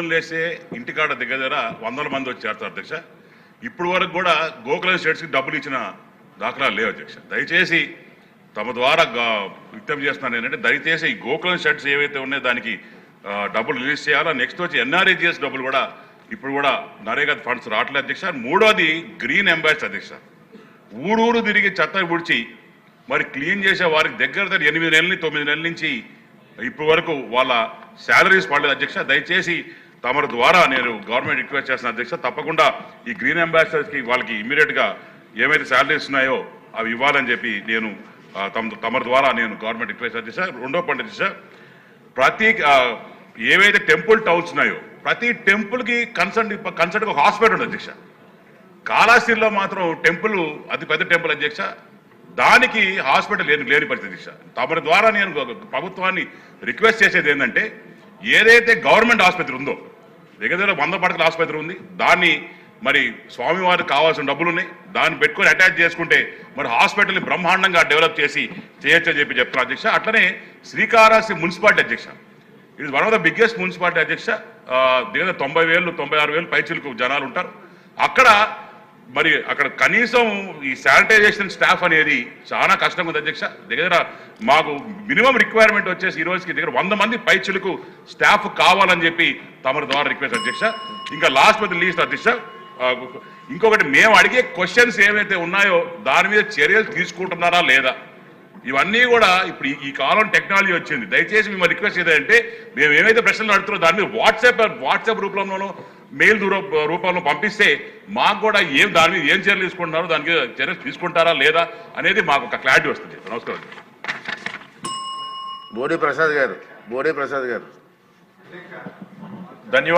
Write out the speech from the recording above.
లేసే ఇంటికాడ దగ్గర వందల మంది వచ్చి చేస్తారు అధ్యక్ష. ఇప్పుడు వరకు కూడా గోకులం స్టేట్స్కి డబ్బులు ఇచ్చిన దాఖలాలు లేవు అధ్యక్ష. దయచేసి తమ ద్వారా విజ్ఞప్తి చేస్తున్నాను ఏంటంటే దయచేసి ఈ గోకులం స్టేట్స్ ఏవైతే ఉన్నాయో దానికి డబ్బులు రిలీజ్ చేయాలా. నెక్స్ట్ వచ్చి ఎన్ఆర్ఈజిఎస్ డబ్బులు కూడా ఇప్పుడు కూడా నరేగా ఫండ్స్ రావట్లేదు అధ్యక్ష. మూడోది గ్రీన్ అంబాసిడర్ అధ్యక్ష. ఊరూరు తిరిగి చెత్త విడిచి మరి క్లీన్ చేసే వారికి దగ్గర 8 నెలల 9 నెలల నుంచి ఇప్పటి వరకు వాళ్ళ శాలరీస్ పడలేదు అధ్యక్ష. దయచేసి తమ ద్వారా నేను గవర్నమెంట్ రిక్వెస్ట్ చేస్తున్నా అధ్యక్ష. తప్పకుండా ఈ గ్రీన్ అంబాసిడర్స్కి వాళ్ళకి ఇమీడియట్గా ఏమైతే శాలరీస్ ఉన్నాయో అవి ఇవ్వాలని చెప్పి నేను తమ ద్వారా నేను గవర్నమెంట్ రిక్వెస్ట్ అధ్యక్ష. రెండో పాయింట్ అధ్యక్ష, ప్రతి ఏవైతే టెంపుల్ టౌన్స్ ఉన్నాయో ప్రతి టెంపుల్కి కన్సర్న్ ఒక హాస్పిటల్ ఉంది అధ్యక్ష. కాళహస్తిలో మాత్రం టెంపుల్ అతి పెద్ద టెంపుల్ అధ్యక్ష, దానికి హాస్పిటల్ లేని పరిస్థితి అధ్యక్ష. తమ ద్వారా నేను ప్రభుత్వాన్ని రిక్వెస్ట్ చేసేది ఏంటంటే ఏదైతే గవర్నమెంట్ ఆసుపత్రి ఉందో దగ్గర 100 పడకల ఆసుపత్రి ఉంది, దాన్ని మరి స్వామివారికి కావాల్సిన డబ్బులు ఉన్నాయి, దాన్ని పెట్టుకొని అటాచ్ చేసుకుంటే మరి హాస్పిటల్ని బ్రహ్మాండంగా డెవలప్ చేసి చేయొచ్చని చెప్పి చెప్తున్నా అధ్యక్ష. అట్లనే శ్రీకాళహస్తి మున్సిపాలిటీ అధ్యక్ష, ఇది one of the biggest municipality అధ్యక్ష. దగ్గర 90,000 96,000 పైచిలకు జనాలు ఉంటారు. అక్కడ కనీసం ఈ శానిటైజేషన్ స్టాఫ్ అనేది చాలా కష్టంగా ఉంది అధ్యక్ష. దగ్గర మాకు మినిమం రిక్వైర్మెంట్ వచ్చేసి ఈ రోజుకి దగ్గర 100 మంది పైచిలకు స్టాఫ్ కావాలని చెప్పి తమ ద్వారా రిక్వెస్ట్ అధ్యక్ష. ఇంకా లాస్ట్ బట్ లీస్ట్ అధ్యక్ష, ఇంకొకటి మేము అడిగే క్వశ్చన్స్ ఏవైతే ఉన్నాయో దాని మీద చర్యలు తీసుకుంటున్నారా లేదా, ఇవన్నీ కూడా ఇప్పుడు ఈ కాలం టెక్నాలజీ వచ్చింది. దయచేసి మేము రిక్వెస్ట్ ఏదంటే మేము ఏమైతే ప్రశ్నలు అడుగుతున్నారో దాని మీద వాట్సాప్ రూపంలోనూ మెయిల్ రూపంలో పంపిస్తే మాకు కూడా దాని మీద ఏం చర్యలు తీసుకుంటున్నారో దానికి చర్యలు తీసుకుంటారా లేదా అనేది మాకు ఒక క్లారిటీ వస్తుంది. నమస్కారం. బోడే ప్రసాద్ గారు. ధన్యవాదాలు.